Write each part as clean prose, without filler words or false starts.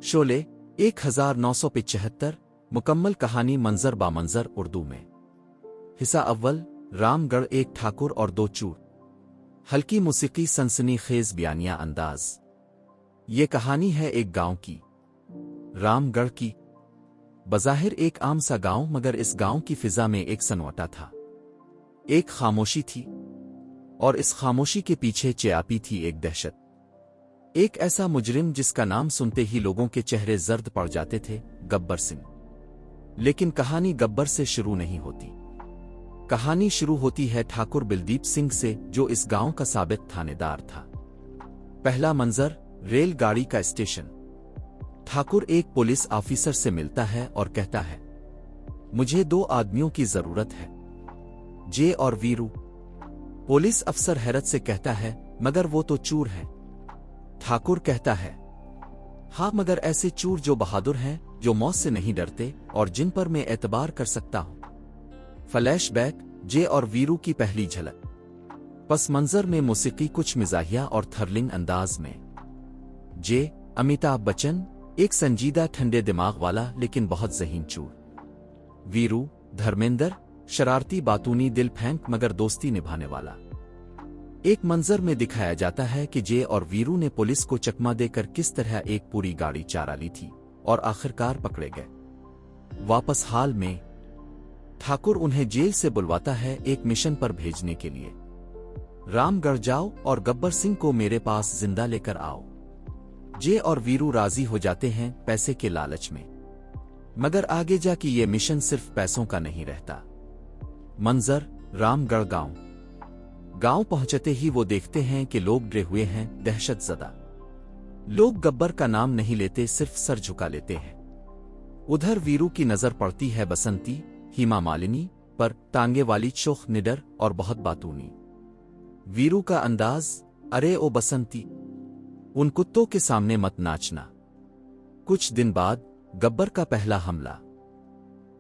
शोले 1975 मुकम्मल कहानी मंजर बामंजर उर्दू में। हिस्सा अव्वल। रामगढ़, एक ठाकुर और दो चूर। हल्की मुसीकी, सनसनी खेज बयानिया अंदाज। ये कहानी है एक गांव की, रामगढ़ की। बज़ाहिर एक आम सा गांव, मगर इस गांव की फिजा में एक सन्नाटा था, एक खामोशी थी, और इस खामोशी के पीछे चयापी थी एक दहशत। एक ऐसा मुजरिम जिसका नाम सुनते ही लोगों के चेहरे जर्द पड़ जाते थे, गब्बर सिंह। लेकिन कहानी गब्बर से शुरू नहीं होती। कहानी शुरू होती है ठाकुर बिलदीप सिंह से, जो इस गांव का साबिक थानेदार था। पहला मंजर, रेलगाड़ी का स्टेशन। ठाकुर एक पुलिस ऑफिसर से मिलता है और कहता है, मुझे दो आदमियों की जरूरत है, जे और वीरू। पुलिस अफसर हैरत से कहता है, मगर वो तो चूर है। ठाकुर कहता है, हाँ, मगर ऐसे चूर जो बहादुर हैं, जो मौत से नहीं डरते और जिन पर मैं एतबार कर सकता हूं। फ्लैशबैक, जे और वीरू की पहली झलक। पस मंजर में मौसीकी कुछ मिजाहिया और थर्लिंग अंदाज में। जे, अमिताभ बच्चन, एक संजीदा ठंडे दिमाग वाला लेकिन बहुत ज़हीन चूर। वीरू, धर्मेंद्र, शरारती बातूनी, दिल फेंक मगर दोस्ती निभाने वाला। एक मंजर में दिखाया जाता है कि जे और वीरू ने पुलिस को चकमा देकर किस तरह एक पूरी गाड़ी चारा ली थी और आखिरकार पकड़े गए। वापस हाल में ठाकुर उन्हें जेल से बुलवाता है एक मिशन पर भेजने के लिए। रामगढ़ जाओ और गब्बर सिंह को मेरे पास जिंदा लेकर आओ। जे और वीरू राजी हो जाते हैं पैसे के लालच में, मगर आगे जाके ये मिशन सिर्फ पैसों का नहीं रहता। मंजर, रामगढ़ गांव। गांव पहुंचते ही वो देखते हैं कि लोग डरे हुए हैं, दहशतजदा। लोग गब्बर का नाम नहीं लेते, सिर्फ सर झुका लेते हैं। उधर वीरू की नजर पड़ती है बसंती, हीमा मालिनी पर, टांगे वाली, चोख, निडर और बहुत बातूनी। वीरू का अंदाज, अरे ओ बसंती, उन कुत्तों के सामने मत नाचना। कुछ दिन बाद गब्बर का पहला हमला।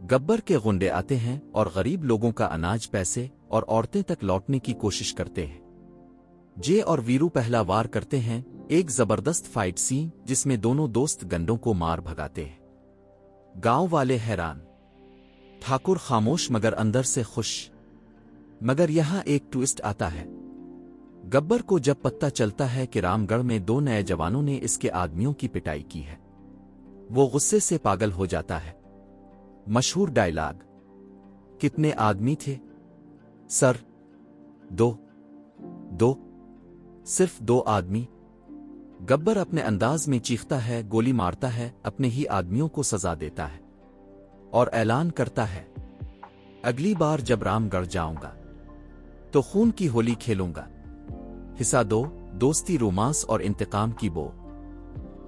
गब्बर के गुंडे आते हैं और गरीब लोगों का अनाज, पैसे और औरतें तक लौटने की कोशिश करते हैं। जे और वीरू पहला वार करते हैं, एक जबरदस्त फाइट सीन जिसमें दोनों दोस्त गंडों को मार भगाते हैं। गांव वाले हैरान, ठाकुर खामोश मगर अंदर से खुश। मगर यहां एक ट्विस्ट आता है। गब्बर को जब पता चलता है कि रामगढ़ में दो नए जवानों ने इसके आदमियों की पिटाई की है, वो गुस्से से पागल हो जाता है। मशहूर डायलॉग, कितने आदमी थे सर? दो, सिर्फ दो आदमी। गब्बर अपने अंदाज में चीखता है, गोली मारता है, अपने ही आदमियों को सजा देता है और ऐलान करता है, अगली बार जब रामगढ़ जाऊंगा तो खून की होली खेलूंगा। हिस्सा 2, दोस्ती, रोमांस और इंतकाम की बो।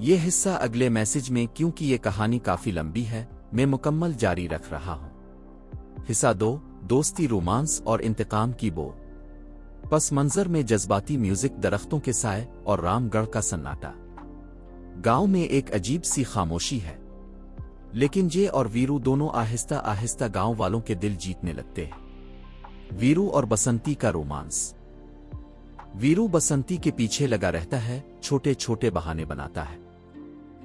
ये हिस्सा अगले मैसेज में, क्योंकि ये कहानी काफी लंबी है, मैं मुकम्मल जारी रख रहा हूं। हिस्सा 2, दोस्ती, रोमांस और इंतकाम की बो। पस मंजर में जज्बाती म्यूजिक, दरख्तों के साए और रामगढ़ का सन्नाटा। गांव में एक अजीब सी खामोशी है, लेकिन जे और वीरू दोनों आहिस्ता आहिस्ता गांव वालों के दिल जीतने लगते हैं। वीरू और बसंती का रोमांस। वीरू बसंती के पीछे लगा रहता है, छोटे छोटे बहाने बनाता है।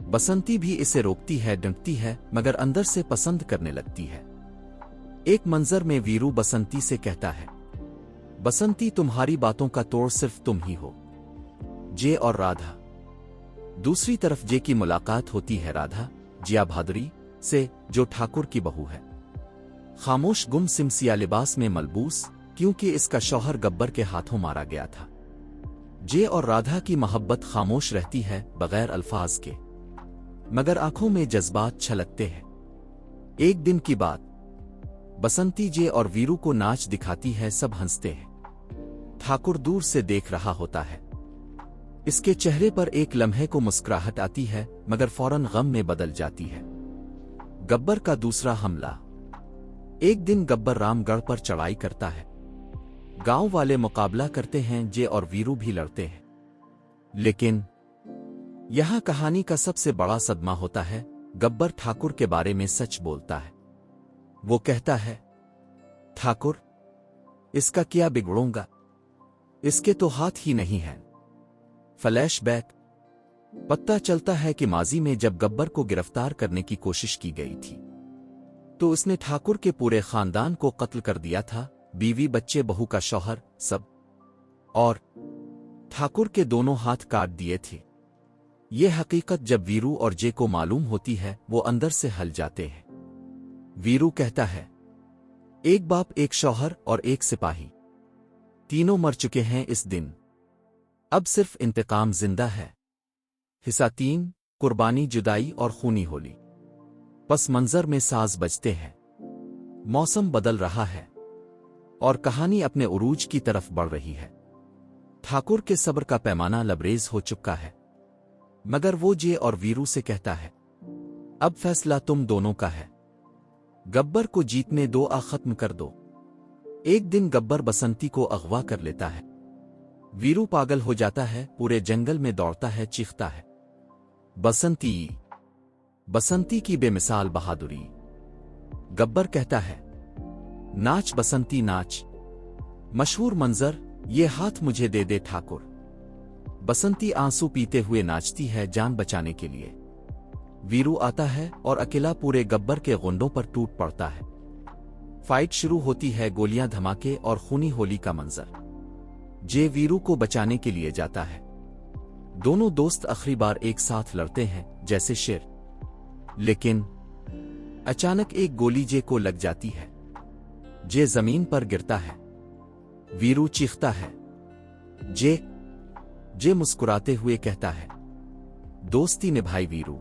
बसंती भी इसे रोकती है, डंटती है, मगर अंदर से पसंद करने लगती है। एक मंजर में वीरू बसंती से कहता है, बसंती, तुम्हारी बातों का तोड़ सिर्फ तुम ही हो। जे और राधा। दूसरी तरफ जे की मुलाकात होती है राधा, जिया भादुरी से, जो ठाकुर की बहू है। खामोश, गुम, सिमसिया लिबास में मलबूस, क्योंकि इसका शौहर गब्बर के हाथों मारा गया था। जे और राधा की मोहब्बत खामोश रहती है, बगैर अल्फाज के, मगर आंखों में जज्बात छलकते हैं। एक दिन की बात, बसंती जे और वीरू को नाच दिखाती है, सब हंसते हैं। ठाकुर दूर से देख रहा होता है। इसके चेहरे पर एक लम्हे को मुस्कुराहट आती है, मगर फौरन गम में बदल जाती है। गब्बर का दूसरा हमला। एक दिन गब्बर रामगढ़ पर चढ़ाई करता है। गांव वाले मुकाबला करते हैं, जे और वीरू भी लड़ते हैं। लेकिन यहां कहानी का सबसे बड़ा सदमा होता है। गब्बर ठाकुर के बारे में सच बोलता है। वो कहता है, ठाकुर, इसका क्या बिगड़ूंगा, इसके तो हाथ ही नहीं है। फ्लैशबैक, पता चलता है कि माजी में जब गब्बर को गिरफ्तार करने की कोशिश की गई थी तो उसने ठाकुर के पूरे खानदान को कत्ल कर दिया था, बीवी, बच्चे, बहू का शौहर, सब, और ठाकुर के दोनों हाथ काट दिए थे। ये हकीकत जब वीरू और जे को मालूम होती है वो अंदर से हल जाते हैं। वीरू कहता है, एक बाप, एक शौहर और एक सिपाही, तीनों मर चुके हैं इस दिन, अब सिर्फ इंतकाम जिंदा है। हिस्सा 3, कुर्बानी, जुदाई और खूनी होली। पस मंजर में साज बजते हैं, मौसम बदल रहा है और कहानी अपने उरूज की तरफ बढ़ रही है। ठाकुर के सब्र का पैमाना लबरेज हो चुका है, मगर वो जे और वीरू से कहता है, अब फैसला तुम दोनों का है, गब्बर को जीतने दो, खत्म कर दो। एक दिन गब्बर बसंती को अगवा कर लेता है। वीरू पागल हो जाता है, पूरे जंगल में दौड़ता है, चीखता है, बसंती, बसंती की बेमिसाल बहादुरी। गब्बर कहता है, नाच बसंती नाच, मशहूर मंजर, ये हाथ मुझे दे दे ठाकुर। बसंती आंसू पीते हुए नाचती है जान बचाने के लिए। वीरू आता है और अकेला पूरे गब्बर के गुंडों पर टूट पड़ता है। फाइट शुरू होती है, गोलियां, धमाके और खूनी होली का मंजर। जे वीरू को बचाने के लिए जाता है। दोनों दोस्त आखिरी बार एक साथ लड़ते हैं जैसे शेर, लेकिन अचानक एक गोली जे को लग जाती है। जे जमीन पर गिरता है। वीरू चीखता है, जे मुस्कुराते हुए कहता है, दोस्ती निभाई वीरू,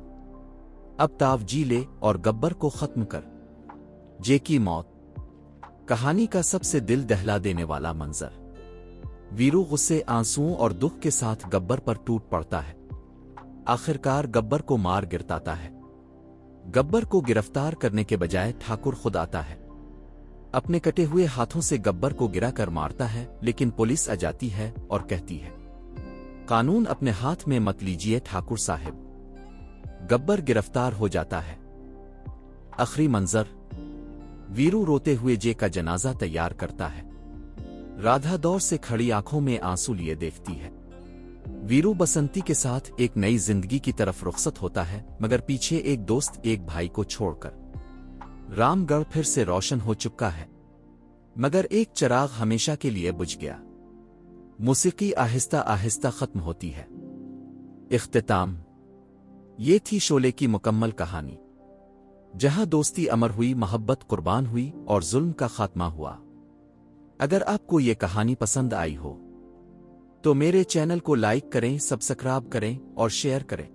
अब ताव जी ले और गब्बर को खत्म कर। जे की मौत, कहानी का सबसे दिल दहला देने वाला मंजर। वीरू गुस्से, आंसुओं और दुख के साथ गब्बर पर टूट पड़ता है। आखिरकार गब्बर को मार गिरताता है। गब्बर को गिरफ्तार करने के बजाय ठाकुर खुद आता है। अपने कटे हुए हाथों से गब्बर को गिरा कर मारता है, लेकिन पुलिस आ जाती है और कहती है, कानून अपने हाथ में मत लीजिए ठाकुर साहब। गब्बर गिरफ्तार हो जाता है। आखिरी मंजर, वीरू रोते हुए जे का जनाजा तैयार करता है। राधा दौर से खड़ी आंखों में आंसू लिए देखती है। वीरू बसंती के साथ एक नई जिंदगी की तरफ रुखसत होता है, मगर पीछे एक दोस्त, एक भाई को छोड़कर। रामगढ़ फिर से रोशन हो चुका है, मगर एक चिराग हमेशा के लिए बुझ गया। मौसीकी आहिस्ता आहिस्ता खत्म होती है। इख्तिताम, ये थी शोले की मुकम्मल कहानी, जहां दोस्ती अमर हुई, मोहब्बत कुर्बान हुई और जुल्म का खात्मा हुआ। अगर आपको ये कहानी पसंद आई हो तो मेरे चैनल को लाइक करें, सब्सक्राइब करें और शेयर करें।